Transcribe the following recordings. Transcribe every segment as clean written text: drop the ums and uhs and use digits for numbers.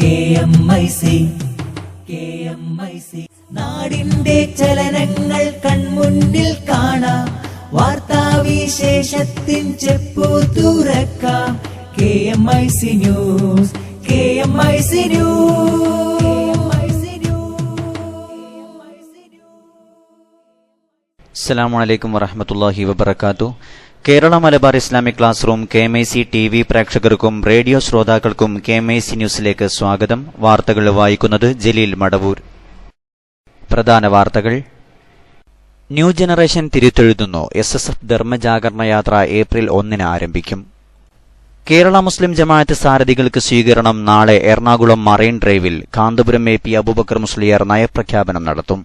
KMIC നാടിന്റെ ചലനങ്ങൾ കൺമുന്നിൽ കാണാം, വാർത്താവിശേഷത്തിൻ ചെപ്പു തുറക്കാം. KMIC news. അസ്സലാമു അലൈക്കും വറഹ്മത്തുള്ളാഹി വബറകാതുഹു. Kerala Malabar Islamic class room KMIC TV പ്രേക്ഷകർക്കും റേഡിയോ ശ്രോതാക്കൾക്കും KMIC ന്യൂസിലേക്ക് സ്വാഗതം. വാർത്തകൾ വായിക്കുന്നത് ജലീൽ മടവൂർ. പ്രധാന വാർത്തകൾ. ന്യൂ ജനറേഷൻ തിരുത്തെഴുതുന്നു. SSF ധർമ്മജാഗരണ യാത്ര ഏപ്രിൽ 1 ആരംഭിക്കും. കേരള മുസ്ലിം ജമാഅത്ത് സാരഥികൾക്ക് സ്വീകരണം നാളെ എറണാകുളം മറൈൻ ഡ്രൈവിൽ. കാന്തപുരം AP അബൂബക്കർ മുസ്ലിയാർ നയപ്രഖ്യാപനം നടത്തും.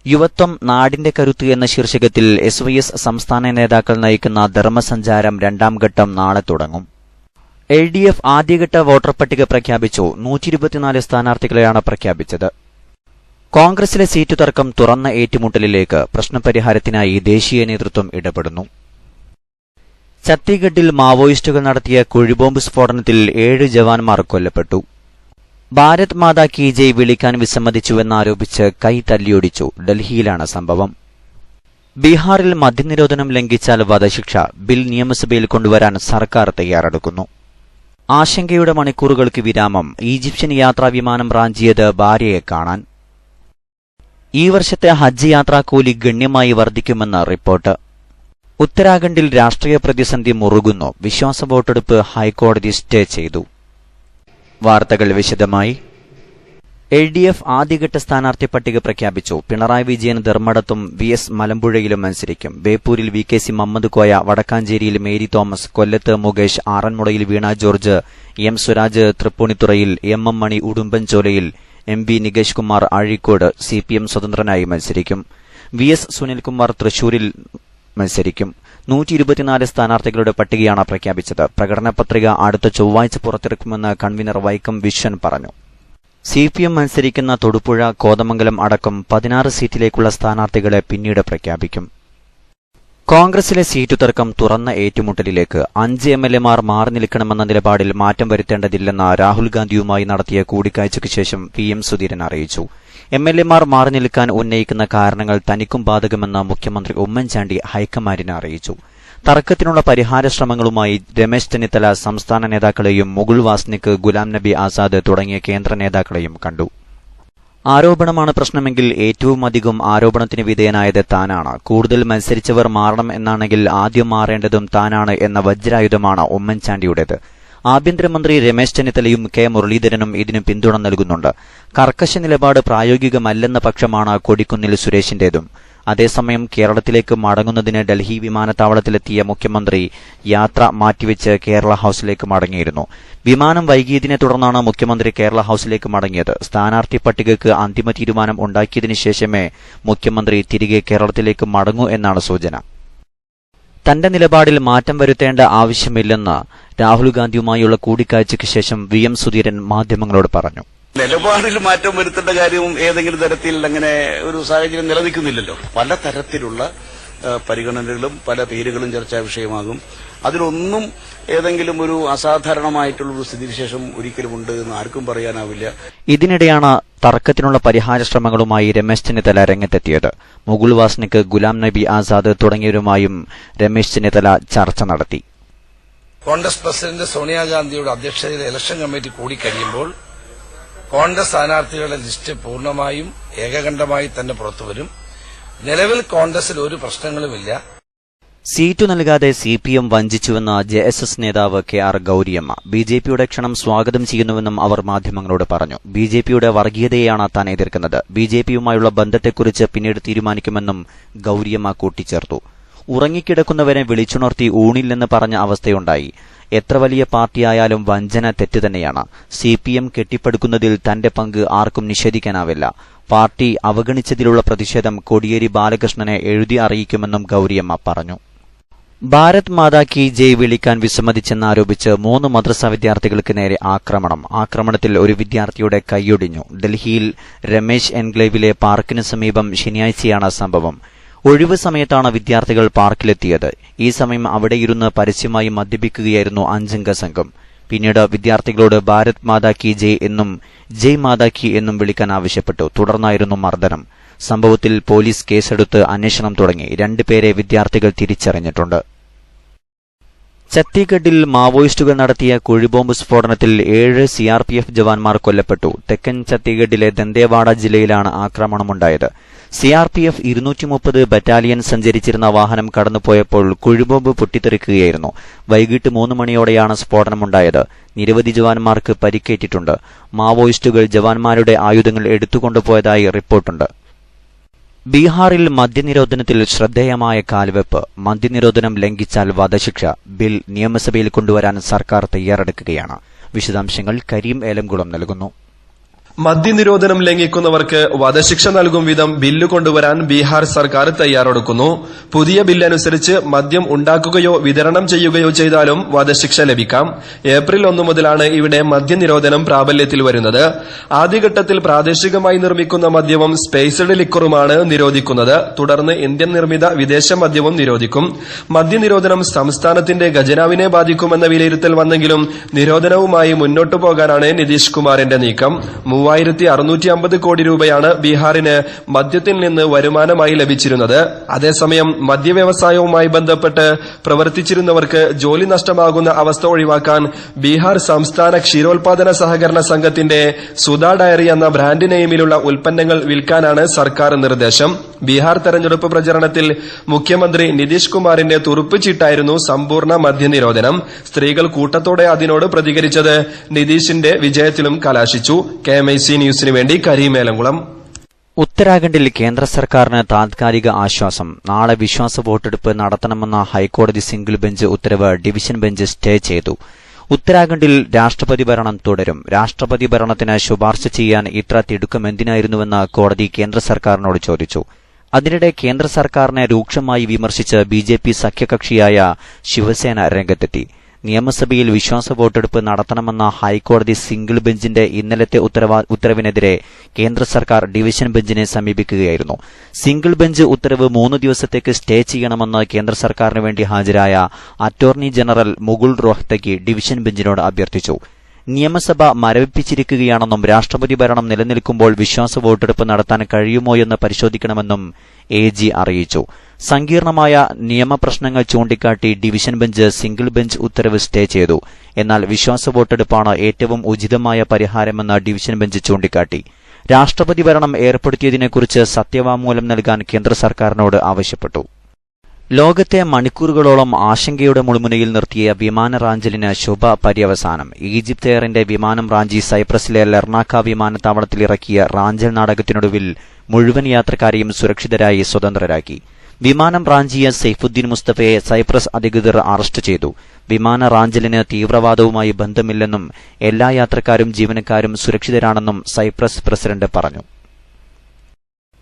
യുവത്വം നാടിന്റെ കരുത്ത് എന്ന ശീർഷകത്തിൽ SYS സംസ്ഥാന നേതാക്കൾ നയിക്കുന്ന ധർമ്മസഞ്ചാരം 2ാം ഘട്ടം നാളെ തുടങ്ങും. LDF ആദ്യഘട്ട വോട്ടർ പട്ടിക പ്രഖ്യാപിച്ചു. 124 സ്ഥാനാർത്ഥികളെയാണ് പ്രഖ്യാപിച്ചത്. കോൺഗ്രസിലെ സീറ്റു തർക്കം തുറന്ന ഏറ്റുമുട്ടലിലേക്ക്. പ്രശ്നപരിഹാരത്തിനായി ദേശീയ നേതൃത്വം ഇടപെടുന്നു. ഛത്തീഗഡിൽ മാവോയിസ്റ്റുകൾ നടത്തിയ കുഴിബോംബ് സ്ഫോടനത്തിൽ 7 ജവാന്മാർ കൊല്ലപ്പെട്ടു. ഭാരത് മാതാ കി ജയ് വിളിക്കാൻ വിസമ്മതിച്ചുവെന്നാരോപിച്ച് കൈ തല്ലിയൊടിച്ചു. ഡൽഹിയിലാണ് സംഭവം. ബീഹാറിൽ മദ്യനിരോധനം ലംഘിച്ചാൽ വധശിക്ഷ. ബിൽ നിയമസഭയിൽ കൊണ്ടുവരാൻ സർക്കാർ തയ്യാറെടുക്കുന്നു. ആശങ്കയുടെ മണിക്കൂറുകൾക്ക് വിരാമം. ഈജിപ്ഷ്യൻ യാത്രാ വിമാനം റാഞ്ചിയത് ഭാര്യയെ കാണാൻ. ഈ വർഷത്തെ ഹജ്ജ് യാത്രാക്കൂലി ഗണ്യമായി വർദ്ധിക്കുമെന്ന് റിപ്പോർട്ട്. ഉത്തരാഖണ്ഡിൽ രാഷ്ട്രീയ പ്രതിസന്ധി മുറുകുന്നു. വിശ്വാസ വോട്ടെടുപ്പ് ഹൈക്കോടതി സ്റ്റേ ചെയ്തു. വാർത്തകൾ വിശദമായി. LDF ആദ്യഘട്ട സ്ഥാനാർത്ഥി പട്ടിക പ്രഖ്യാപിച്ചു. പിണറായി വിജയൻ ധർമ്മടത്തും VS മലമ്പുഴയിലും മത്സരിക്കും. ബേപ്പൂരിൽ VKC മുഹമ്മദ് കോയ, വടക്കാഞ്ചേരിയിൽ മേരി തോമസ്, കൊല്ലത്ത് മുകേഷ്, ആറന്മുളയിൽ വീണ ജോർജ്, M സ്വരാജ്, തൃപ്പൂണിത്തുറയിൽ MM മണി, ഉടുമ്പൻചോലയിൽ MP നികേഷ് കുമാർ, അഴീക്കോട് CPM സ്വതന്ത്രനായി മത്സരിക്കും. VS സുനിൽകുമാർ തൃശൂരിൽ മത്സരിക്കും. 124 സ്ഥാനാർത്ഥികളുടെ പട്ടികയാണ് പ്രഖ്യാപിച്ചത്. പ്രകടന പത്രിക അടുത്ത ചൊവ്വാഴ്ച പുറത്തിറക്കുമെന്ന് കൺവീനർ വൈക്കം വിശ്വൻ പറഞ്ഞു. CPM മത്സരിക്കുന്ന തൊടുപുഴ, കോതമംഗലം അടക്കം 16 സീറ്റിലേക്കുള്ള സ്ഥാനാർത്ഥികളെ പിന്നീട് പ്രഖ്യാപിക്കും. കോൺഗ്രസിലെ സീറ്റു തർക്കം തുറന്ന ഏറ്റുമുട്ടലിലേക്ക്. 5 MLAമാർ മാറി നിൽക്കണമെന്ന നിലപാടിൽ മാറ്റം വരുത്തേണ്ടതില്ലെന്ന് രാഹുൽ ഗാന്ധിയുമായി നടത്തിയ കൂടിക്കാഴ്ചയ്ക്ക് ശേഷം PM സുധീരൻ അറിയിച്ചു. MLAമാർ മാറി നിൽക്കാൻ ഉന്നയിക്കുന്ന കാരണങ്ങൾ തനിക്കും ബാധകമെന്ന് മുഖ്യമന്ത്രി ഉമ്മൻചാണ്ടി ഹൈക്കമാൻഡിനെ അറിയിച്ചു. തർക്കത്തിനുള്ള പരിഹാര ശ്രമങ്ങളുമായി രമേശ് ചെന്നിത്തല സംസ്ഥാന നേതാക്കളെയും മുകുൾ വാസ്നിക്, ഗുലാം നബി ആസാദ് തുടങ്ങിയ കേന്ദ്ര നേതാക്കളെയും കണ്ടു. ആരോപണമാണ് പ്രശ്നമെങ്കിൽ ഏറ്റവും അധികം ആരോപണത്തിന് വിധേയനായത് താനാണ്. കൂടുതൽ മത്സരിച്ചവർ മാറണം എന്നാണെങ്കിൽ ആദ്യം മാറേണ്ടതും താനാണ് എന്ന വജ്രായുധമാണ് ഉമ്മൻചാണ്ടിയുടേത്. ആഭ്യന്തരമന്ത്രി രമേശ് ചെന്നിത്തലയും K മുരളീധരനും ഇതിന് പിന്തുണ നൽകുന്നുണ്ട്. കർക്കശ നിലപാട് പ്രായോഗികമല്ലെന്ന പക്ഷമാണ് കൊടിക്കുന്നിൽ സുരേഷിന്റേതും. അതേസമയം കേരളത്തിലേക്ക് മടങ്ങുന്നതിന് ഡൽഹി വിമാനത്താവളത്തിലെത്തിയ മുഖ്യമന്ത്രി യാത്ര മാറ്റിവെച്ച് കേരള ഹൌസിലേക്ക് മടങ്ങിയിരുന്നു. വിമാനം വൈകിയതിനെ തുടർന്നാണ് മുഖ്യമന്ത്രി കേരള ഹൌസിലേക്ക് മടങ്ങിയത്. സ്ഥാനാർത്ഥി പട്ടികയ്ക്ക് അന്തിമ തീരുമാനം ഉണ്ടാക്കിയതിനു ശേഷമേ മുഖ്യമന്ത്രി തിരികെ കേരളത്തിലേക്ക് മടങ്ങൂ എന്നാണ് സൂചന. തന്റെ നിലപാടിൽ മാറ്റം വരുത്തേണ്ട ആവശ്യമില്ലെന്ന് രാഹുൽ ഗാന്ധിയുമായുള്ള കൂടിക്കാഴ്ചയ്ക്ക് ശേഷം VM സുധീരൻ മാധ്യമങ്ങളോട് പറഞ്ഞു. നിലപാടിൽ മാറ്റം വരുത്തേണ്ട കാര്യവും ഏതെങ്കിലും തരത്തിൽ അങ്ങനെ ഒരു സാഹചര്യം നിലനിൽക്കുന്നില്ലല്ലോ. പല തരത്തിലുള്ള പരിഗണനകളും പല പേരുകളും ചർച്ചാ വിഷയമാകും. അതിലൊന്നും ഏതെങ്കിലും ഒരു അസാധാരണമായിട്ടുള്ള ഒരു സ്ഥിതിവിശേഷം ഒരിക്കലും ഉണ്ട് എന്ന് ആർക്കും പറയാനാവില്ല. ഇതിനിടെയാണ് തർക്കത്തിനുള്ള പരിഹാര ശ്രമങ്ങളുമായി രമേശ് ചെന്നിത്തല രംഗത്തെത്തിയത്. മുകുൾ വാസ്നിക്, ഗുലാം നബി ആസാദ് തുടങ്ങിയവരുമായും രമേശ് ചെന്നിത്തല ചർച്ച നടത്തി. കോൺഗ്രസ് പ്രസിഡന്റ് സോണിയാഗാന്ധിയുടെ അധ്യക്ഷതയിൽ ഇലക്ഷൻ കമ്മിറ്റി കൂടിക്കഴിയുമ്പോൾ കോൺഗ്രസ് സ്ഥാനാർത്ഥികളുടെ ലിസ്റ്റ് പൂർണ്ണമായും ഏകകണ്ഠമായി തന്നെ പുറത്തുവരും. നിലവിൽ കോൺഗ്രസിൽ ഒരു പ്രശ്നങ്ങളുമില്ല. സീറ്റു നൽകാതെ CPM വഞ്ചിച്ചുവെന്ന JSS നേതാവ് KR ഗൌരിയമ്മ. BJPയുടെ ക്ഷണം സ്വാഗതം ചെയ്യുന്നുവെന്നും അവർ മാധ്യമങ്ങളോട് പറഞ്ഞു. BJPയുടെ വർഗീയതയെയാണ് താൻ എതിർക്കുന്നത്. BJPയുമായുള്ള ബന്ധത്തെക്കുറിച്ച് പിന്നീട് തീരുമാനിക്കുമെന്നും ഗൌരിയമ്മ കൂട്ടിച്ചേർത്തു. ഉറങ്ങിക്കിടക്കുന്നവരെ വിളിച്ചുണർത്തി ഊണില്ലെന്ന് പറഞ്ഞ അവസ്ഥയുണ്ടായി. എത്ര വലിയ പാർട്ടിയായാലും വഞ്ചന തെറ്റുതന്നെയാണ്. CPM കെട്ടിപ്പടുക്കുന്നതിൽ തന്റെ പങ്ക് ആർക്കും നിഷേധിക്കാനാവില്ല. പാർട്ടി അവഗണിച്ചതിലുള്ള പ്രതിഷേധം കോടിയേരി ബാലകൃഷ്ണനെ എഴുതി അറിയിക്കുമെന്നും ഗൌരിയമ്മ പറഞ്ഞു. ഭാരത് മാതാ കി ജയ് വിളിക്കാൻ വിസമ്മതിച്ചെന്നാരോപിച്ച് 3 മദ്രസ വിദ്യാർത്ഥികൾക്ക് നേരെ ആക്രമണം. ആക്രമണത്തിൽ ഒരു വിദ്യാർത്ഥിയുടെ കൈയൊടിഞ്ഞു. ഡൽഹിയിൽ രമേശ് എൻക്ലേവിലെ പാർക്കിന് സമീപം ശനിയാഴ്ചയാണ് സംഭവം. ഒഴിവ് സമയത്താണ് വിദ്യാർത്ഥികൾ പാർക്കിലെത്തിയത്. ഈ സമയം അവിടെയിരുന്ന് പരസ്യമായി മദ്യപിക്കുകയായിരുന്നു 5 അംഗ സംഘം. പിന്നീട് വിദ്യാർത്ഥികളോട് ഭാരത് മാതാ കി ജയ് എന്നും ജയ് മാതാ കി എന്നും വിളിക്കാൻ ആവശ്യപ്പെട്ടു. തുടർന്നായിരുന്നു മർദ്ദനം. സംഭവത്തിൽ പോലീസ് കേസെടുത്ത് അന്വേഷണം തുടങ്ങി. 2 പേരെ വിദ്യാർത്ഥികൾ തിരിച്ചറിഞ്ഞിട്ടുണ്ട്. ഛത്തീഗഡിൽ മാവോയിസ്റ്റുകൾ നടത്തിയ കുഴിബോംബ് സ്ഫോടനത്തിൽ 7 CRPF ജവാന്മാർ കൊല്ലപ്പെട്ടു. തെക്കൻ ഛത്തീഗഡിലെ ദന്തേവാഡ ജില്ലയിലാണ് ആക്രമണമുണ്ടായത്. CRPF 230 ബറ്റാലിയൻ സഞ്ചരിച്ചിരുന്ന വാഹനം കടന്നുപോയപ്പോൾ കുഴിബോംബ് പൊട്ടിത്തെറിക്കുകയായിരുന്നു. വൈകിട്ട് 3 മണിയോടെയാണ് സ്ഫോടനമുണ്ടായത്. നിരവധി ജവാന്മാർക്ക് പരിക്കേറ്റിട്ടുണ്ട്. മാവോയിസ്റ്റുകൾ ജവാന്മാരുടെ ആയുധങ്ങൾ എടുത്തുകൊണ്ടുപോയതായി റിപ്പോർട്ടുണ്ട്. ബീഹാറിൽ മദ്യനിരോധനത്തിൽ ശ്രദ്ധേയമായ കാൽവെപ്പ്. മദ്യനിരോധനം ലംഘിച്ചാൽ വധശിക്ഷ. ബിൽ നിയമസഭയിൽ കൊണ്ടുവരാൻ സർക്കാർ തയ്യാറെടുക്കുകയാണ്. വിശദാംശങ്ങൾ കരീം ഏലംകുളം നൽകുന്നു. മദ്യനിരോധനം ലംഘിക്കുന്നവർക്ക് വധശിക്ഷ നൽകും വിധം ബില്ല് കൊണ്ടുവരാൻ ബീഹാർ സർക്കാർ തയ്യാറെടുക്കുന്നു. പുതിയ ബില്ലനുസരിച്ച് മദ്യം ഉണ്ടാക്കുകയോ വിതരണം ചെയ്യുകയോ ചെയ്താലും വധശിക്ഷ ലഭിക്കാം. ഏപ്രിൽ 1 മുതലാണ് ഇവിടെ മദ്യനിരോധനം പ്രാബല്യത്തിൽ വരുന്നത്. ആദ്യഘട്ടത്തിൽ പ്രാദേശികമായി നിർമ്മിക്കുന്ന മദ്യവും സ്പേസ്ഡ് ലിക്കറുമാണ് നിരോധിക്കുന്നത്. തുടർന്ന് ഇന്ത്യൻ നിർമ്മിത വിദേശ മദ്യവും നിരോധിക്കും. മദ്യനിരോധനം സംസ്ഥാനത്തിന്റെ ഖജനാവിനെ ബാധിക്കുമെന്ന വിലയിരുത്തൽ വന്നെങ്കിലും നിരോധനവുമായി മുന്നോട്ടു പോകാനാണ് നിതീഷ് കുമാറിന്റെ നീക്കം. 3650 കോടി രൂപയാണ് ബീഹാറിന് മദ്യത്തിൽ നിന്ന് വരുമാനമായി ലഭിച്ചിരുന്നത്. അതേസമയം മദ്യവ്യവസായവുമായി ബന്ധപ്പെട്ട് പ്രവർത്തിച്ചിരുന്നവർക്ക് ജോലി നഷ്ടമാകുന്ന അവസ്ഥ ഒഴിവാക്കാൻ ബീഹാർ സംസ്ഥാന ക്ഷീരോത്പാദന സഹകരണ സംഘത്തിന്റെ സുധാ ഡയറി എന്ന ബ്രാൻഡ് നെയിമിലുള്ള ഉൽപ്പന്നങ്ങൾ വിൽക്കാനാണ് സർക്കാർ നിർദ്ദേശം. ബീഹാർ തെരഞ്ഞെടുപ്പ് പ്രചരണത്തിൽ മുഖ്യമന്ത്രി നിതീഷ് കുമാറിന്റെ തുറുപ്പുചീട്ടായിരുന്നു സമ്പൂർണ്ണ മദ്യനിരോധനം. സ്ത്രീകൾ കൂട്ടത്തോടെ അതിനോട് പ്രതികരിച്ചത് നിതീഷിന്റെ വിജയത്തിലും കലാശിച്ചു. KMIC ന്യൂസിനു വേണ്ടി കരീം ഏലംകുളം. ഉത്തരാഖണ്ഡിൽ കേന്ദ്ര സർക്കാരിന് താത്കാലിക ആശ്വാസം. നാളെ വിശ്വാസ വോട്ടെടുപ്പ് നടത്തണമെന്ന ഹൈക്കോടതി സിംഗിൾ ബെഞ്ച് ഉത്തരവ് ഡിവിഷൻ ബെഞ്ച് സ്റ്റേ ചെയ്തു. ഉത്തരാഖണ്ഡിൽ രാഷ്ട്രപതി ഭരണം തുടരും. രാഷ്ട്രപതി ഭരണത്തിന് ശുപാർശ ചെയ്യാൻ ഇത്ര തിടുക്കം എന്തിനായിരുന്നുവെന്ന് കോടതി കേന്ദ്ര സർക്കാരിനോട് ചോദിച്ചു. അതിനിടെ കേന്ദ്ര സർക്കാരിനെ രൂക്ഷമായി വിമർശിച്ച് BJP സഖ്യകക്ഷിയായ ശിവസേന രംഗത്തെത്തി. നിയമസഭയിൽ വിശ്വാസ വോട്ടെടുപ്പ് നടത്തണമെന്ന ഹൈക്കോടതി സിംഗിൾ ബെഞ്ചിന്റെ ഇന്നലത്തെ ഉത്തരവിനെതിരെ കേന്ദ്ര സർക്കാർ ഡിവിഷൻ ബെഞ്ചിനെ സമീപിക്കുകയായിരുന്നു. സിംഗിൾ ബെഞ്ച് ഉത്തരവ് 3 ദിവസത്തേക്ക് സ്റ്റേ ചെയ്യണമെന്ന് കേന്ദ്ര സർക്കാരിന് വേണ്ടി ഹാജരായ അറ്റോർണി ജനറൽ മുകുൾ റോഹ്തഗി ഡിവിഷൻ ബെഞ്ചിനോട് അഭ്യർത്ഥിച്ചു. നിയമസഭ മരവിപ്പിച്ചിരിക്കുകയാണെന്നും രാഷ്ട്രപതി ഭരണം നിലനിൽക്കുമ്പോൾ വിശ്വാസ വോട്ടെടുപ്പ് നടത്താൻ കഴിയുമോയെന്ന് പരിശോധിക്കണമെന്നും AG അറിയിച്ചു. സങ്കീർണമായ നിയമപ്രശ്നങ്ങൾ ചൂണ്ടിക്കാട്ടി ഡിവിഷൻ ബെഞ്ച് സിംഗിൾ ബെഞ്ച് ഉത്തരവ് സ്റ്റേ ചെയ്തു. എന്നാൽ വിശ്വാസ വോട്ടെടുപ്പാണ് ഏറ്റവും ഉചിതമായ പരിഹാരമെന്ന് ഡിവിഷൻ ബെഞ്ച് ചൂണ്ടിക്കാട്ടി. രാഷ്ട്രപതി ഭരണം ഏർപ്പെടുത്തിയതിനെക്കുറിച്ച് സത്യവാങ്മൂലം നൽകാൻ കേന്ദ്ര സർക്കാരിനോട് ആവശ്യപ്പെട്ടു. ലോകത്തെ മണിക്കൂറുകളോളം ആശങ്കയുടെ മുൾമുനയിൽ നിർത്തിയ വിമാന റാഞ്ചലിന് ശുഭ പര്യവസാനം. ഈജിപ്ത് എയറിന്റെ വിമാനം റാഞ്ചി സൈപ്രസിലെ ലർണാക്ക വിമാനത്താവളത്തിൽ ഇറക്കിയ റാഞ്ചൽ നാടകത്തിനൊടുവിൽ മുഴുവൻ യാത്രക്കാരെയും സുരക്ഷിതരായി സ്വതന്ത്രരാക്കി. വിമാനം റാഞ്ചിയ സൈഫുദ്ദീൻ മുസ്തഫയെ സൈപ്രസ് അധികൃതർ അറസ്റ്റ് ചെയ്തു. വിമാന റാഞ്ചലിന് തീവ്രവാദവുമായി ബന്ധമില്ലെന്നും എല്ലാ യാത്രക്കാരും ജീവനക്കാരും സുരക്ഷിതരാണെന്നും സൈപ്രസ് പ്രസിഡന്റ് പറഞ്ഞു.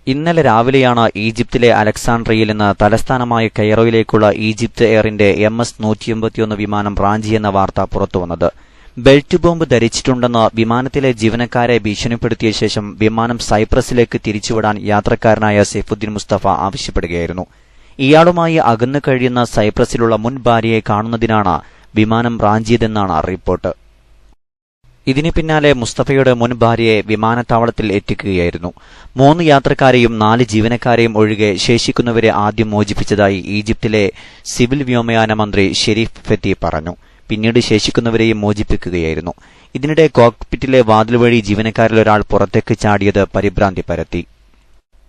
ഇന്നലെ രാവിലെയാണ് ഈജിപ്തിലെ അലക്സാണ്ട്രിയയിൽ നിന്ന് തലസ്ഥാനമായ കൈറോയിലേക്കുള്ള ഈജിപ്ത് എയറിന്റെ MS-181 വിമാനം റാഞ്ചിയെന്ന വാർത്ത പുറത്തുവന്നത്. ബെൽറ്റ് ബോംബ് ധരിച്ചിട്ടുണ്ടെന്ന് വിമാനത്തിലെ ജീവനക്കാരെ ഭീഷണിപ്പെടുത്തിയ ശേഷം വിമാനം സൈപ്രസിലേക്ക് തിരിച്ചുവിടാൻ യാത്രക്കാരനായ സൈഫുദ്ദീൻ മുസ്തഫ ആവശ്യപ്പെടുകയായിരുന്നു. ഇയാളുമായി അകന്നു കഴിയുന്ന സൈപ്രസിലുള്ള മുൻ ഭാര്യയെ കാണുന്നതിനാണ് വിമാനം റാഞ്ചിയതെന്നാണ് റിപ്പോർട്ട്. ഇതിനു പിന്നാലെ മുസ്തഫയുടെ മുൻ ഭാര്യയെ വിമാനത്താവളത്തിൽ എത്തിക്കുകയായിരുന്നു. 3 യാത്രക്കാരെയും 4 ജീവനക്കാരെയും ഒഴികെ ശേഷിക്കുന്നവരെ ആദ്യം മോചിപ്പിച്ചതായി ഈജിപ്തിലെ സിവിൽ വ്യോമയാന മന്ത്രി ഷെരീഫ് ഫെത്തി പറഞ്ഞു. പിന്നീട് ശേഷിക്കുന്നവരെയും മോചിപ്പിക്കുകയായിരുന്നു. ഇതിനിടെ കോക്പിറ്റിലെ വാതിൽ വഴി ജീവനക്കാരിലൊരാൾ പുറത്തേക്ക് ചാടിയത് പരിഭ്രാന്തി പരത്തി.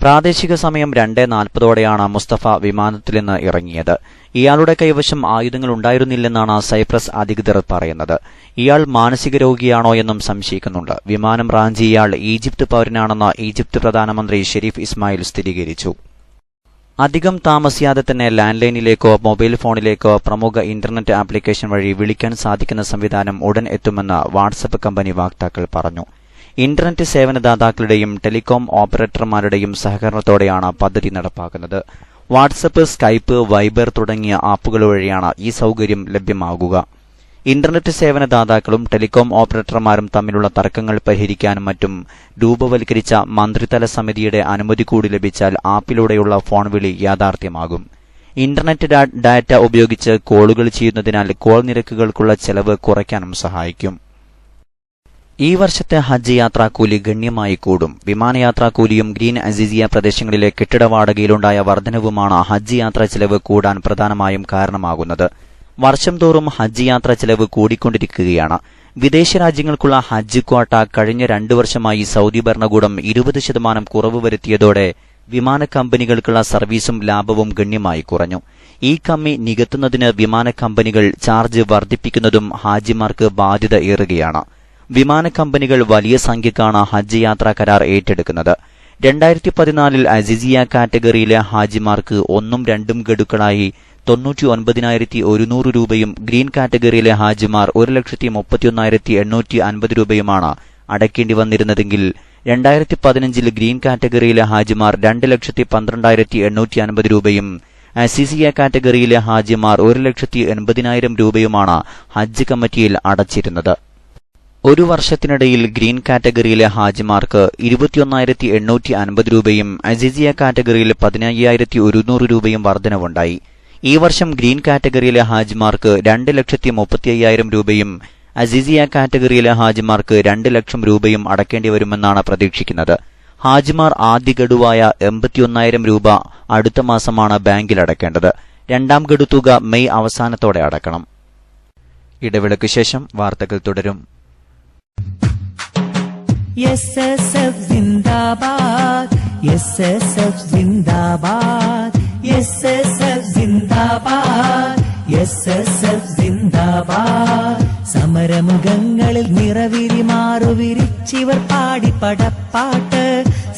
പ്രാദേശിക സമയം 2:40ഓടെയാണ് മുസ്തഫ വിമാനത്തിൽ നിന്ന് ഇറങ്ങിയത്. ഇയാളുടെ കൈവശം ആയുധങ്ങൾ ഉണ്ടായിരുന്നില്ലെന്നാണ് സൈപ്രസ് അധികൃതർ പറയുന്നത്. ഇയാൾ മാനസിക രോഗിയാണോ എന്നും സംശയിക്കുന്നുണ്ട്. വിമാനം റാഞ്ചി ഇയാൾ ഈജിപ്ത് പൌരനാണെന്ന് ഈജിപ്ത് പ്രധാനമന്ത്രി ഷെരീഫ് ഇസ്മായിൽ സ്ഥിരീകരിച്ചു. അധികം താമസിയാതെ തന്നെ ലാൻഡ് ലൈനിലേക്കോ മൊബൈൽ ഫോണിലേക്കോ പ്രമുഖ ഇന്റർനെറ്റ് ആപ്ലിക്കേഷൻ വഴി വിളിക്കാൻ സാധിക്കുന്ന സംവിധാനം ഉടൻ എത്തുമെന്ന് വാട്സ്ആപ്പ് കമ്പനി വക്താക്കൾ പറഞ്ഞു. ഇന്റർനെറ്റ് സേവനദാതാക്കളുടെയും ടെലികോം ഓപ്പറേറ്റർമാരുടെയും സഹകരണത്തോടെയാണ് പദ്ധതി നടപ്പാക്കുന്നത്. വാട്സ്ആപ്പ്, സ്കൈപ്പ്, വൈബർ തുടങ്ങിയ ആപ്പുകൾ വഴിയാണ് ഈ സൌകര്യം ലഭ്യമാകുക. ഇന്റർനെറ്റ് സേവനദാതാക്കളും ടെലികോം ഓപ്പറേറ്റർമാരും തമ്മിലുള്ള തർക്കങ്ങൾ പരിഹരിക്കാനും മറ്റും രൂപവൽക്കരിച്ച മന്ത്രിതല സമിതിയുടെ അനുമതി കൂടി ലഭിച്ചാൽ ആപ്പിലൂടെയുള്ള ഫോൺ വിളി യാഥാർത്ഥ്യമാകും. ഇന്റർനെറ്റ് ഡാറ്റ ഉപയോഗിച്ച് കോളുകൾ ചെയ്യുന്നതിനാൽ കോൾ നിരക്കുകൾക്കുള്ള ചെലവ് കുറയ്ക്കാനും സഹായിക്കും. ഈ വർഷത്തെ ഹജ്ജ് യാത്രാക്കൂലി ഗണ്യമായി കൂടും. വിമാനയാത്രാക്കൂലിയും ഗ്രീൻ അസീസിയ പ്രദേശങ്ങളിലെ കെട്ടിട വാടകയിലുണ്ടായ വർധനവുമാണ് ഹജ്ജ് യാത്രാ ചെലവ് കൂടാൻ പ്രധാനമായും കാരണമാകുന്നത്. വർഷം തോറും ഹജ്ജ് യാത്രാ ചെലവ് കൂടിക്കൊണ്ടിരിക്കുകയാണ്. വിദേശ രാജ്യങ്ങൾക്കുള്ള ഹജ്ജ് ക്വാട്ട കഴിഞ്ഞ 2 വർഷമായി സൗദി ഭരണകൂടം 20% കുറവ് വരുത്തിയതോടെ വിമാന കമ്പനികൾക്കുള്ള സർവീസും ലാഭവും ഗണ്യമായി കുറഞ്ഞു. ഈ കമ്മി നികത്തുന്നതിന് വിമാന കമ്പനികൾ ചാർജ് വർദ്ധിപ്പിക്കുന്നതും ഹാജിമാർക്ക് ബാധ്യത ഏറുകയാണ്. വിമാന കമ്പനികൾ വലിയ സംഖ്യക്കാണ് ഹജ്ജ് യാത്രാ കരാർ ഏറ്റെടുക്കുന്നത്. 2014 അസീസിയ കാറ്റഗറിയിലെ ഹാജിമാർക്ക് 1ഉം 2ഉം ഗഡുക്കളായി 99,100 രൂപയും ഗ്രീൻ കാറ്റഗറിയിലെ ഹാജിമാർ 1,31,850 രൂപയുമാണ് അടയ്ക്കേണ്ടി വന്നിരുന്നതെങ്കിൽ 2015 ഗ്രീൻ കാറ്റഗറിയിലെ ഹാജിമാർ 2,12,850 രൂപയും അസീസിയ കാറ്റഗറിയിലെ ഹാജിമാർ 1,80,000 രൂപയുമാണ് ഹജ്ജ് കമ്മിറ്റിയിൽ അടച്ചിരുന്നത്. ഒരു വർഷത്തിനിടയിൽ ഗ്രീൻ കാറ്റഗറിയിലെ ഹാജിമാർക്ക് 21,850 രൂപയും അസീസിയ കാറ്റഗറിയിൽ 15,100 രൂപയും വർധനവുണ്ടായി. ഈ വർഷം ഗ്രീൻ കാറ്റഗറിയിലെ ഹാജിമാർക്ക് 2,35,000 രൂപയും അസീസിയ കാറ്റഗറിയിലെ ഹാജിമാർക്ക് 2 ലക്ഷം രൂപയും അടക്കേണ്ടി വരുമെന്നാണ് പ്രതീക്ഷിക്കുന്നത്. ഹാജിമാർ ആദ്യ ഗഡുവായ 81,000 രൂപ അടുത്ത മാസമാണ് ബാങ്കിൽ അടക്കേണ്ടത്. 2ാം ഗഡു തുക മെയ് അവസാനത്തോടെ അടക്കണം. ഇടവേളയ്ക്ക് ശേഷം വാർത്തകൾ തുടരും. SSF zindabad, SSF zindabad, SSF zindabad, SSF zindabad. സമരമുഖങ്ങളിൽ നിറവിരി മാറുവിരിച്ചിവർ പാടി പടപ്പാട്ട്.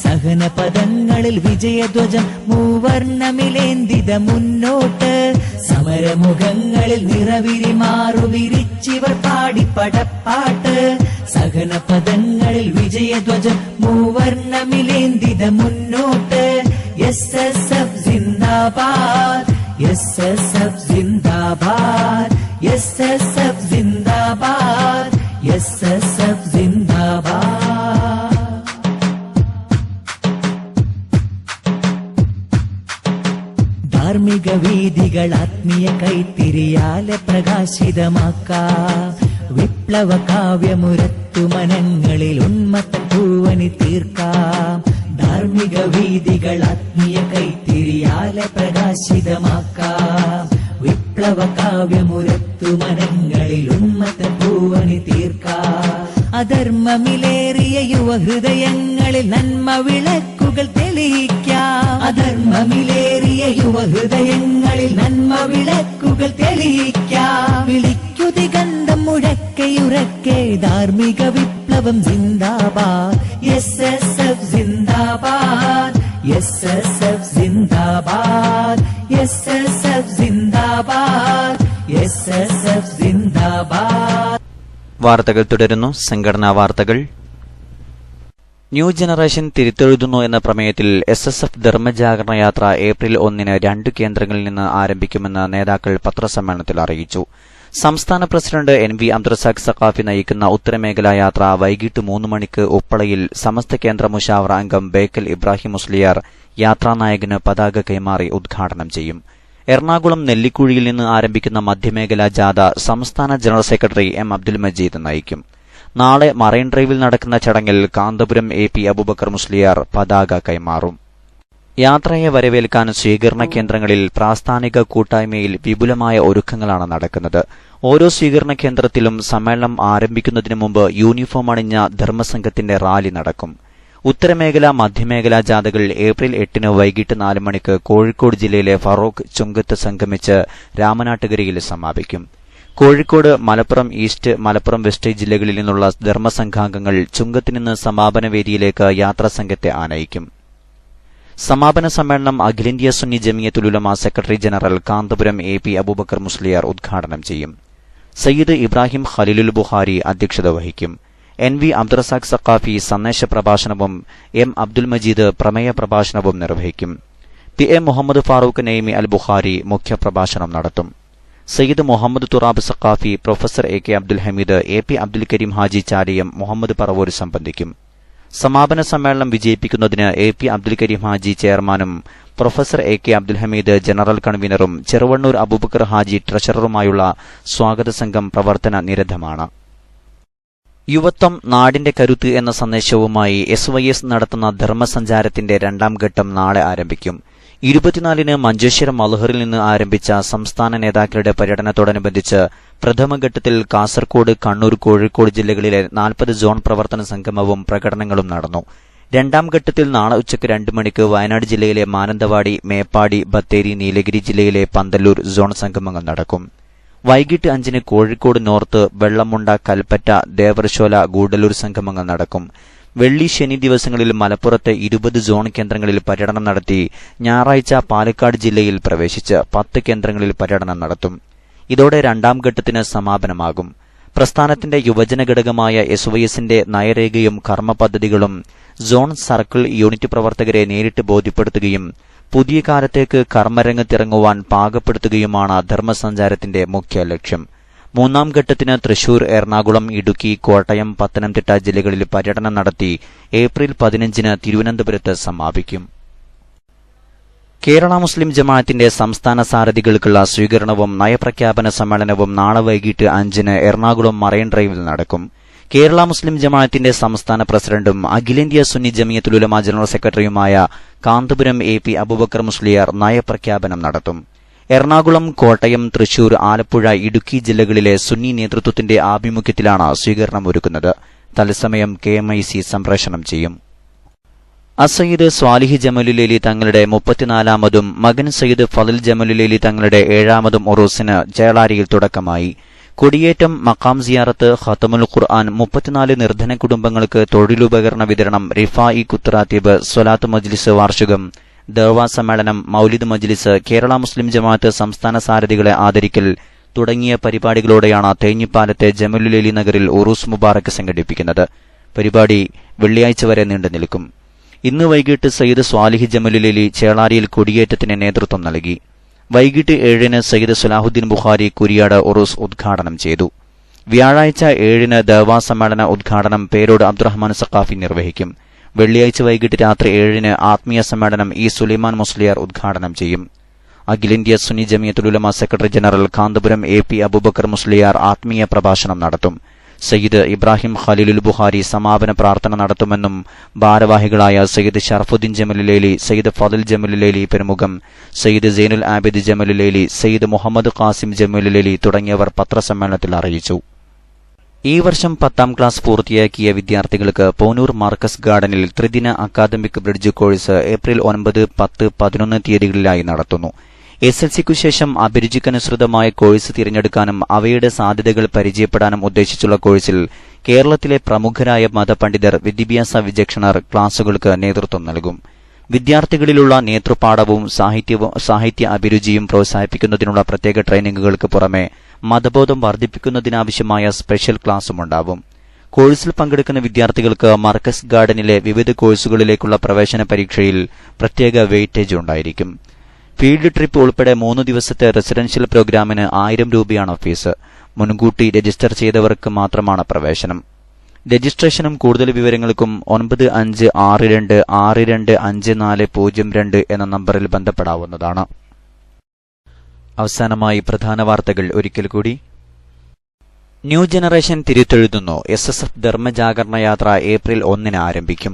സഹനപദങ്ങളിൽ വിജയധ്വജം മൂവർണ്ണമിലേന്തിത മുന്നോട്ട്. സമരമുഖങ്ങളിൽ നിറവിരി മാറുവിരിച്ചിവർ പാടി പടപ്പാട്ട്. സഹനപദങ്ങളിൽ വിജയധ്വജം മൂവർണ്ണമിലേന്തിത മുന്നോട്ട്. SSF zindabad, SSF zindabad, SSF zindabad, SSF zindabad. ധാർമ്മിക വീഥികൾ ആത്മീയ കൈത്തിരിയാലെ പ്രകാശിതമാക്കാം. വിപ്ലവ കാവ്യമുരത്തു മനങ്ങളിൽ ഉന്മത്തൻ പൂവനി തീർക്കാം. ധാർമ്മിക വീഥികൾ ആത്മീയ കൈത്തിരിയാലെ പ്രകാശിതമാക്കാം. വിപ്ലവ കാവ്യമുരത്തു മനങ്ങളിൽ ഉന്മത്തൻ പൂവനി തീർക്കാം. അധർമ്മമിലേറിയ യുവഹൃദയങ്ങളിൽ നന്മ വിളക്കുകൾ തെളിയിക്കാം. അധർമ്മമിലേറിയ യുവഹൃദയങ്ങളിൽ നന്മ വിളക്കുകൾ തെളിയിക്കാം. വിളിക്കു ദിഗന്ധം മുഴക്കയുറക്കെ ധാർമ്മിക വിപ്ലവം zindabad. SSF zindabad, SSF zindabad, SSF zindabad, SSF zindabad. വാർത്തകൾ തുടരുന്നു. സംഘടനാ വാർത്തകൾ. ന്യൂ ജനറേഷൻ തിരുത്തെഴുതുന്നു എന്ന പ്രമേയത്തിൽ SSF ധർമ്മജാഗരണ യാത്ര ഏപ്രിൽ 1 2 കേന്ദ്രങ്ങളിൽ നിന്ന് ആരംഭിക്കുമെന്ന് നേതാക്കൾ പത്രസമ്മേളനത്തിൽ അറിയിച്ചു. സംസ്ഥാന പ്രസിഡന്റ് NV അബ്ദുറസാഖ് സഖാഫി നയിക്കുന്ന ഉത്തരമേഖലാ യാത്ര വൈകിട്ട് 3 മണിക്ക് ഉപ്പളയിൽ സമസ്ത കേന്ദ്ര മുശാവറ അംഗം ബേക്കൽ ഇബ്രാഹിം മുസ്ലിയാർ യാത്രാനായകന് പതാക കൈമാറി ഉദ്ഘാടനം ചെയ്യും. എറണാകുളം നെല്ലിക്കുഴിയിൽ നിന്ന് ആരംഭിക്കുന്ന മധ്യമേഖലാ ജാഥ സംസ്ഥാന general secretary M Abdul Majeed നയിക്കും. നാളെ മറൈൻ ഡ്രൈവിൽ നടക്കുന്ന ചടങ്ങിൽ കാന്തപുരം AP അബൂബക്കർ മുസ്ലിയാർ പതാക കൈമാറും. യാത്രയെ വരവേൽക്കാൻ സ്വീകരണ കേന്ദ്രങ്ങളിൽ പ്രാസ്ഥാനിക കൂട്ടായ്മയിൽ വിപുലമായ ഒരുക്കങ്ങളാണ് നടക്കുന്നത്. ഓരോ സ്വീകരണ കേന്ദ്രത്തിലും സമ്മേളനം ആരംഭിക്കുന്നതിന് മുമ്പ് യൂണിഫോം അണിഞ്ഞ ധർമ്മസംഘത്തിന്റെ റാലി നടക്കും. ഉത്തരമേഖല മധ്യമേഖലാ ജാഥകൾ ഏപ്രിൽ 8 വൈകിട്ട് 4 മണിക്ക് കോഴിക്കോട് ജില്ലയിലെ ഫറോക്ക് ചുങ്കത്ത് സംഗമിച്ച് രാമനാട്ടുകരയിൽ സമാപിക്കും. കോഴിക്കോട്, മലപ്പുറം ഈസ്റ്റ്, മലപ്പുറം വെസ്റ്റ് ജില്ലകളിൽ നിന്നുള്ള ധർമ്മസംഘാംഗങ്ങൾ ചുങ്കത്ത് നിന്ന് സമാപന വേദിയിലേക്ക് യാത്രാസംഘത്തെ ആനയിക്കും. സമാപന സമ്മേളനം അഖിലേന്ത്യാ Sunni Jamiyyathul Ulama secretary general Kanthapuram AP Abubakar Musliyar ഉദ്ഘാടനം ചെയ്യും. സയ്യിദ് ഇബ്രാഹിം ഖലീലുൽ ബുഖാരി അധ്യക്ഷത വഹിക്കും. NV അബ്ദുറസാഖ് സഖാഫി സന്ദേശ പ്രഭാഷണവും M അബ്ദുൽ മജീദ് പ്രമേയ പ്രഭാഷണവും നിർവഹിക്കും. PA മുഹമ്മദ് ഫാറൂഖ് നൈമി അൽ ബുഖാരി മുഖ്യപ്രഭാഷണം നടത്തും. Sayyid Muhammad Thurab Saqafi, professor AK Abdul Hameed, AP Abdul Kareem Haji Chaliyam, Muhammad Paravoor സംബന്ധിക്കും. സമാപന സമ്മേളനം വിജയിപ്പിക്കുന്നതിന് AP അബ്ദുൽ കരീം ഹാജി ചെയർമാനും professor AK Abdul Hameed general കൺവീനറും ചെറുവണ്ണൂർ അബൂബക്കർ ഹാജി ട്രഷററുമായുള്ള സ്വാഗത സംഘം പ്രവർത്തന നിരതമാണ്. യുവത്വം നാടിന്റെ കരുത്ത് എന്ന സന്ദേശവുമായി SYS നടത്തുന്ന ധർമ്മസഞ്ചാരത്തിന്റെ രണ്ടാം ഘട്ടം നാളെ ആരംഭിക്കും. 24-ന് മഞ്ചേശ്വരം മൽഹറിൽ നിന്ന് ആരംഭിച്ച സംസ്ഥാന നേതാക്കളുടെ പര്യടനത്തോടനുബന്ധിച്ച് പ്രഥമഘട്ടത്തിൽ കാസർകോട്, കണ്ണൂർ, കോഴിക്കോട് ജില്ലകളിലെ 40 സോൺ പ്രവർത്തന സംഗമവും പ്രകടനങ്ങളും നടന്നു. രണ്ടാം ഘട്ടത്തിൽ നാളെ ഉച്ചയ്ക്ക് 2 മണിക്ക് വയനാട് ജില്ലയിലെ മാനന്തവാടി, മേപ്പാടി, ബത്തേരി, നീലഗിരി ജില്ലയിലെ പന്തല്ലൂർ സോൺ സംഗമങ്ങൾ നടക്കും. വൈകിട്ട് 5-ന് കോഴിക്കോട് നോർത്ത്, വെള്ളമുണ്ട, കൽപ്പറ്റ, ദേവർശോല, ഗൂഡല്ലൂർ സംഗമങ്ങൾ നടക്കും. വെള്ളി, ശനി ദിവസങ്ങളിൽ മലപ്പുറത്തെ 20 സോൺ കേന്ദ്രങ്ങളിൽ പര്യടനം നടത്തി ഞായറാഴ്ച പാലക്കാട് ജില്ലയിൽ പ്രവേശിച്ച് 10 കേന്ദ്രങ്ങളിൽ പര്യടനം നടത്തും. ഇതോടെ രണ്ടാം ഘട്ടത്തിന് സമാപനമാകും. പ്രസ്ഥാനത്തിന്റെ യുവജന ഘടകമായ SYSന്റെ നയരേഖയും കർമ്മ പദ്ധതികളും സോൺ, സർക്കിൾ, യൂണിറ്റ് പ്രവർത്തകരെ നേരിട്ട് ബോധ്യപ്പെടുത്തുകയും പുതിയ കാലത്തേക്ക് കർമ്മരംഗത്തിറങ്ങുവാൻ പാകപ്പെടുത്തുകയുമാണ് ധർമ്മസഞ്ചാരത്തിന്റെ മുഖ്യ ലക്ഷ്യം. മൂന്നാം ഘട്ടത്തിന് തൃശൂർ, എറണാകുളം, ഇടുക്കി, കോട്ടയം, പത്തനംതിട്ട ജില്ലകളിൽ പര്യടനം നടത്തി ഏപ്രിൽ 15-ന് തിരുവനന്തപുരത്ത് സമാപിക്കും. കേരള മുസ്ലിം ജമാഅത്തിന്റെ സംസ്ഥാന സാരഥികൾക്കുള്ള സ്വീകരണവും നയപ്രഖ്യാപന സമ്മേളനവും നാളെ വൈകിട്ട് 5-ന് എറണാകുളം മറൈൻ ഡ്രൈവിൽ നടക്കും. കേരള മുസ്ലിം ജമാഅത്തിന്റെ സംസ്ഥാന പ്രസിഡന്റും അഖിലേന്ത്യാ സുന്നി ജമിയത്തുൽ ഉലമ ജനറൽ സെക്രട്ടറിയുമായ കാന്തപുരം AP അബൂബക്കർ മുസ്ലിയാർ നയപ്രഖ്യാപനം നടത്തും. എറണാകുളം, കോട്ടയം, തൃശൂർ, ആലപ്പുഴ, ഇടുക്കി ജില്ലകളിലെ സുന്നി നേതൃത്വത്തിന്റെ ആഭിമുഖ്യത്തിലാണ് സ്വീകരണം ഒരുക്കുന്നത്. തത്സമയം KMIC സംപ്രേഷണം ചെയ്യും. അസയ്യിദ് സ്വാലിഹ് ജമലുലേലി തങ്ങളുടെ 34-മതും മകൻ സയ്യിദ് ഫളൽ ജമലുലേലി തങ്ങളുടെ 7-മതും ഉറൂസിന് ചേളാരിയിൽ തുടക്കമായി. കൊടിയേറ്റം, മഖാം സിയാറത്ത്, ഖതമുൽ ഖുർആൻ, 34 നിർധന കുടുംബങ്ങൾക്ക് തൊഴിലുപകരണ വിതരണം, റിഫായി കുത്റാത്തീബ്, സ്വലാത്ത് മജ്ലിസ് വാർഷികം, ദഅ്വാ സമ്മേളനം, മൗലിദ് മജ്ലിസ്, കേരള മുസ്ലിം ജമാഅത്ത് സംസ്ഥാന സാരഥികളെ ആദരിക്കൽ തുടങ്ങിയ പരിപാടികളോടെയാണ് തേഞ്ഞിപ്പാലത്തെ ജമലുലേലി നഗറിൽ ഉറൂസ് മുബാറക് സംഘടിപ്പിക്കുന്നത്. പരിപാടി വെള്ളിയാഴ്ച വരെ നീണ്ടുനിൽക്കും. ഇന്ന് വൈകിട്ട് സയ്യിദ് സ്വാലിഹ് ജമലുലേലി ചേളാരിയിൽ കൊടിയേറ്റത്തിന് നേതൃത്വം നൽകി. വൈകിട്ട് 7-ന് സയ്യിദ് സലാഹുദ്ദീൻ ബുഖാരി കുരിയാട് ഉറൂസ് ഉദ്ഘാടനം ചെയ്തു. വ്യാഴാഴ്ച 7-ന് ദഅ്വാ സമ്മേളന ഉദ്ഘാടനം പേരോട് അബ്ദുറഹ്മാൻ സഖാഫി നിർവഹിക്കും. വെള്ളിയാഴ്ച വൈകിട്ട് രാത്രി 7-ന് ആത്മീയ സമ്മേളനം സുലൈമാൻ മുസ്ലിയാർ ഉദ്ഘാടനം ചെയ്യും. അഖിലേന്ത്യാ Sunni Jamiyyathul Ulama secretary general Kanthapuram AP Abubakar Musliyar ആത്മീയ പ്രഭാഷണം നടത്തും. സയ്യിദ് ഇബ്രാഹിം ഖലീലുൽ ബുഖാരി സമാപന പ്രാർത്ഥന നടത്തുമെന്നും ഭാരവാഹികളായ സയ്യിദ് ഷറഫുദ്ദീൻ ജമലുലേലി, സയ്യിദ് ഫളൽ ജമലുലേലി പെരുമുഖം, സയ്യിദ് സൈനുൽ ആബിദ് ജമലുലേലി, സയ്യിദ് മുഹമ്മദ് ഖാസിം ജമലുലേലി തുടങ്ങിയവർ പത്രസമ്മേളനത്തിൽ അറിയിച്ചു. ഈ വർഷം 10ാം ക്ലാസ് പൂർത്തിയാക്കിയ വിദ്യാർത്ഥികൾക്ക് പോനൂർ മാർക്കസ് ഗാർഡനിൽ ത്രിദിന അക്കാദമിക് ബ്രിഡ്ജ് കോഴ്സ് ഏപ്രിൽ 9, 10, 11 തീയതികളിലായി നടത്തുന്നു. SLCക്കു ശേഷം അഭിരുചിക്കനുസൃതമായ കോഴ്സ് തിരഞ്ഞെടുക്കാനും അവയുടെ സാധ്യതകൾ പരിചയപ്പെടാനും ഉദ്ദേശിച്ചുള്ള കോഴ്സിൽ കേരളത്തിലെ പ്രമുഖരായ മതപണ്ഡിതർ, വിദ്യാഭ്യാസ വിചക്ഷണർ ക്ലാസുകൾക്ക് നേതൃത്വം നൽകും. വിദ്യാർത്ഥികളിലുള്ള നേതൃപാഠവും സാഹിത്യ അഭിരുചിയും പ്രോത്സാഹിപ്പിക്കുന്നതിനുള്ള പ്രത്യേക ട്രെയിനിങ്ങുകൾക്ക് പുറമെ മതബോധം വർദ്ധിപ്പിക്കുന്നതിനാവശ്യമായ സ്പെഷ്യൽ ക്ലാസുമുണ്ടാവും. കോഴ്സിൽ പങ്കെടുക്കുന്ന വിദ്യാർത്ഥികൾക്ക് മാർക്കസ് ഗാർഡനിലെ വിവിധ കോഴ്സുകളിലേക്കുള്ള പ്രവേശന പരീക്ഷയിൽ പ്രത്യേക വെയിറ്റേജ് ഉണ്ടായിരിക്കും. ഫീൽഡ് ട്രിപ്പ് ഉൾപ്പെടെ 3 ദിവസത്തെ റെസിഡൻഷ്യൽ പ്രോഗ്രാമിന് 1000 രൂപയാണ് ഫീസ്. മുൻകൂട്ടി രജിസ്റ്റർ ചെയ്തവർക്ക് മാത്രമാണ് പ്രവേശനം. രജിസ്ട്രേഷനും കൂടുതൽ വിവരങ്ങൾക്കും 9562625402 എന്ന നമ്പറിൽ ബന്ധപ്പെടാവുന്നതാണ്. അവസാനമായി പ്രധാന വാർത്തകൾ ഒരിക്കൽ കൂടി. ന്യൂ ജനറേഷൻ തിരുത്തെഴുതുന്നു. SSF ധർമ്മജാഗരണ യാത്ര ഏപ്രിൽ 1-ന് ആരംഭിക്കും.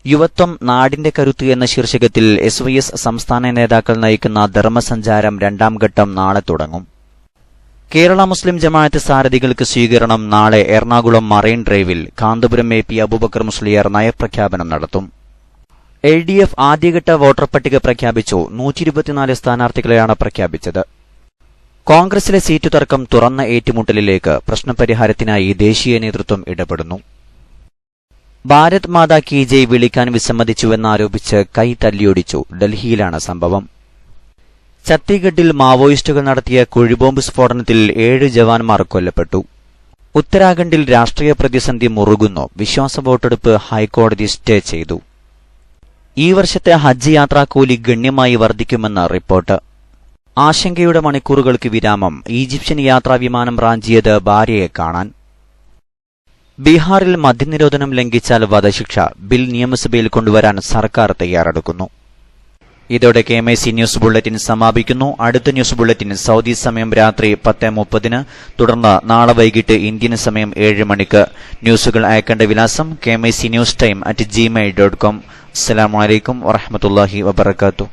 യുവത്വം നാടിന്റെ കരുത്ത് എന്ന ശീർഷകത്തിൽ SYS സംസ്ഥാന നേതാക്കൾ നയിക്കുന്ന ധർമ്മസഞ്ചാരം രണ്ടാം ഘട്ടം നാളെ തുടങ്ങും. കേരള മുസ്ലിം ജമാഅത്ത് സാരഥികൾക്ക് സ്വീകരണം നാളെ എറണാകുളം മറൈൻ ഡ്രൈവിൽ. കാന്തപുരം AP അബൂബക്കർ മുസ്ലിയാർ നയപ്രഖ്യാപനം നടത്തും. LDF ആദ്യഘട്ട വോട്ടർ പട്ടിക പ്രഖ്യാപിച്ചു. 124 സ്ഥാനാർത്ഥികളെയാണ് പ്രഖ്യാപിച്ചത്. കോൺഗ്രസിലെ സീറ്റു തർക്കം തുറന്ന ഏറ്റുമുട്ടലിലേക്ക്. പ്രശ്നപരിഹാരത്തിനായി ദേശീയ നേതൃത്വം ഇടപെടുന്നു. ഭാരത് മാതാ കി ജയ് വിളിക്കാൻ വിസമ്മതിച്ചുവെന്നാരോപിച്ച് കൈ തല്ലിയൊടിച്ചു. ഡൽഹിയിലാണ് സംഭവം. ഛത്തീഗഡിൽ മാവോയിസ്റ്റുകൾ നടത്തിയ കുഴിബോംബ് സ്ഫോടനത്തിൽ 7 ജവാന്മാർ കൊല്ലപ്പെട്ടു. ഉത്തരാഖണ്ഡിൽ രാഷ്ട്രീയ പ്രതിസന്ധി മുറുകുന്നു. വിശ്വാസ വോട്ടെടുപ്പ് ഹൈക്കോടതി സ്റ്റേ ചെയ്തു. ഈ വർഷത്തെ ഹജ്ജ് യാത്രാക്കൂലി ഗണ്യമായി വർദ്ധിക്കുമെന്ന് റിപ്പോർട്ട്. ആശങ്കയുടെ മണിക്കൂറുകൾക്ക് വിരാമം. ഈജിപ്ഷ്യൻ യാത്രാവിമാനം റാഞ്ചിയത് ഭാര്യയെ കാണാൻ. ബീഹാറിൽ മദ്യനിരോധനം ലംഘിച്ചാൽ വധശിക്ഷ ബിൽ നിയമസഭയിൽ കൊണ്ടുവരാൻ സർക്കാർ തയ്യാറെടുക്കുന്നു. ഇതോടെ KMIC ന്യൂസ് ബുള്ളറ്റിൻ സമാപിക്കുന്നു. അടുത്ത ന്യൂസ് ബുള്ളറ്റിൻ സൗദി സമയം രാത്രി 10:30, തുടർന്ന് നാളെ വൈകിട്ട് ഇന്ത്യൻ സമയം 7 മണിക്ക്. ന്യൂസുകൾ അയക്കേണ്ട വിലാസം KMIC News Time @gmail.com. അസ്സലാമു അലൈക്കും വറഹ്മത്തുള്ളാഹി വബറകാതുഹു.